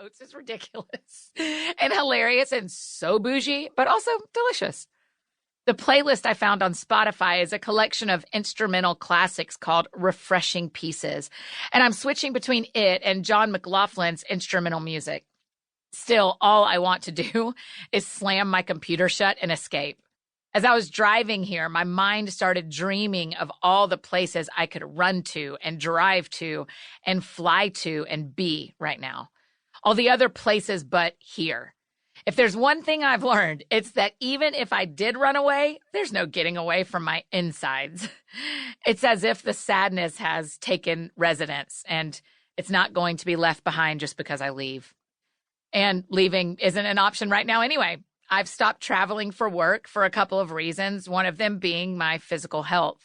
oats is ridiculous and hilarious and so bougie, but also delicious. The playlist I found on Spotify is a collection of instrumental classics called Refreshing Pieces, and I'm switching between it and John McLaughlin's instrumental music. Still, all I want to do is slam my computer shut and escape. As I was driving here, my mind started dreaming of all the places I could run to and drive to and fly to and be right now. All the other places but here. If there's one thing I've learned, it's that even if I did run away, there's no getting away from my insides. It's as if the sadness has taken residence and it's not going to be left behind just because I leave. And leaving isn't an option right now anyway. I've stopped traveling for work for a couple of reasons, one of them being my physical health.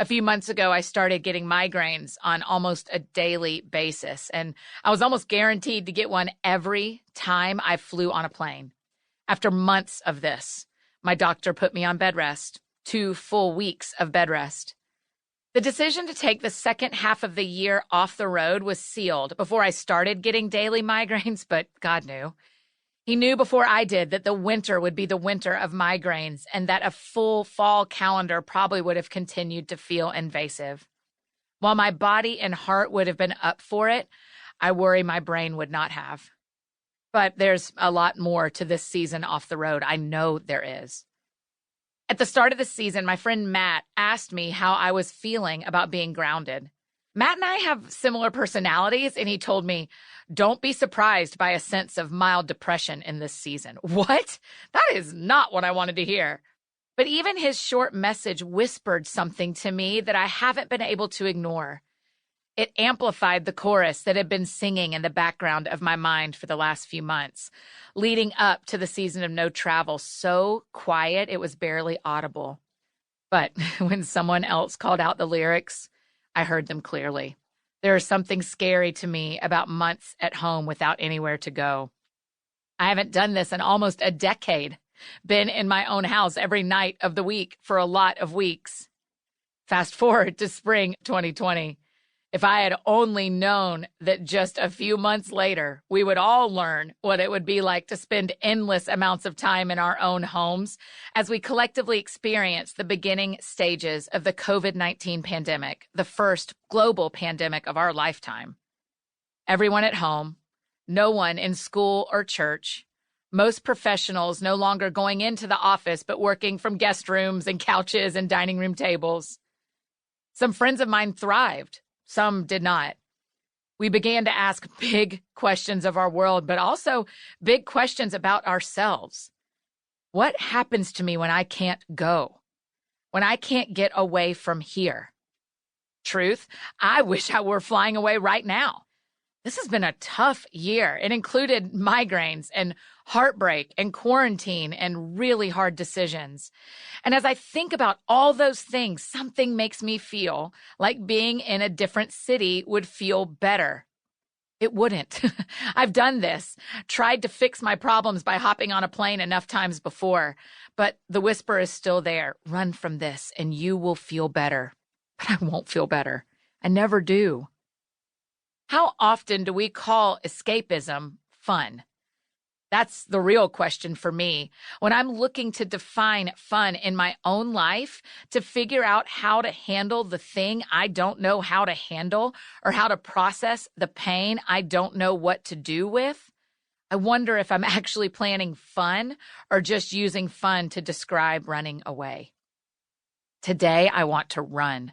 A few months ago, I started getting migraines on almost a daily basis, and I was almost guaranteed to get one every time I flew on a plane. After months of this, my doctor put me on bed rest, 2 full weeks of bed rest. The decision to take the second half of the year off the road was sealed before I started getting daily migraines, but God knew. He knew before I did that the winter would be the winter of migraines and that a full fall calendar probably would have continued to feel invasive. While my body and heart would have been up for it, I worry my brain would not have. But there's a lot more to this season off the road. I know there is. At the start of the season, my friend Matt asked me how I was feeling about being grounded. Matt and I have similar personalities, and he told me, don't be surprised by a sense of mild depression in this season. What? That is not what I wanted to hear. But even his short message whispered something to me that I haven't been able to ignore. It amplified the chorus that had been singing in the background of my mind for the last few months, leading up to the season of no travel, so quiet it was barely audible. But when someone else called out the lyrics, I heard them clearly. There is something scary to me about months at home without anywhere to go. I haven't done this in almost a decade, been in my own house every night of the week for a lot of weeks. Fast forward to spring 2020. If I had only known that just a few months later, we would all learn what it would be like to spend endless amounts of time in our own homes as we collectively experience the beginning stages of the COVID-19 pandemic, the first global pandemic of our lifetime. Everyone at home, no one in school or church, most professionals no longer going into the office but working from guest rooms and couches and dining room tables. Some friends of mine thrived. Some did not. We began to ask big questions of our world, but also big questions about ourselves. What happens to me when I can't go? When I can't get away from here? Truth, I wish I were flying away right now. This has been a tough year. It included migraines and heartbreak and quarantine and really hard decisions. And as I think about all those things, something makes me feel like being in a different city would feel better. It wouldn't. I've done this, tried to fix my problems by hopping on a plane enough times before, but the whisper is still there. Run from this and you will feel better. But I won't feel better. I never do. How often do we call escapism fun? That's the real question for me. When I'm looking to define fun in my own life, to figure out how to handle the thing I don't know how to handle, or how to process the pain I don't know what to do with, I wonder if I'm actually planning fun or just using fun to describe running away. Today, I want to run.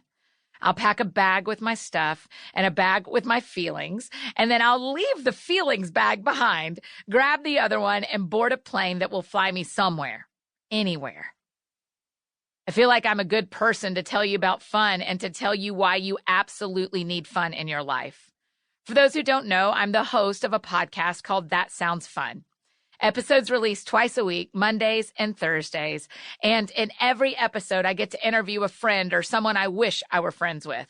I'll pack a bag with my stuff and a bag with my feelings, and then I'll leave the feelings bag behind, grab the other one, and board a plane that will fly me somewhere, anywhere. I feel like I'm a good person to tell you about fun and to tell you why you absolutely need fun in your life. For those who don't know, I'm the host of a podcast called That Sounds Fun. Episodes released twice a week, Mondays and Thursdays. And in every episode, I get to interview a friend or someone I wish I were friends with.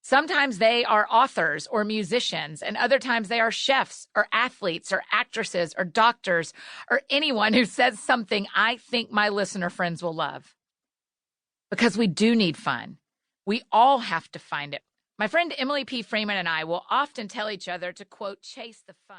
Sometimes they are authors or musicians, and other times they are chefs or athletes or actresses or doctors or anyone who says something I think my listener friends will love. Because we do need fun. We all have to find it. My friend Emily P. Freeman and I will often tell each other to, quote, chase the fun.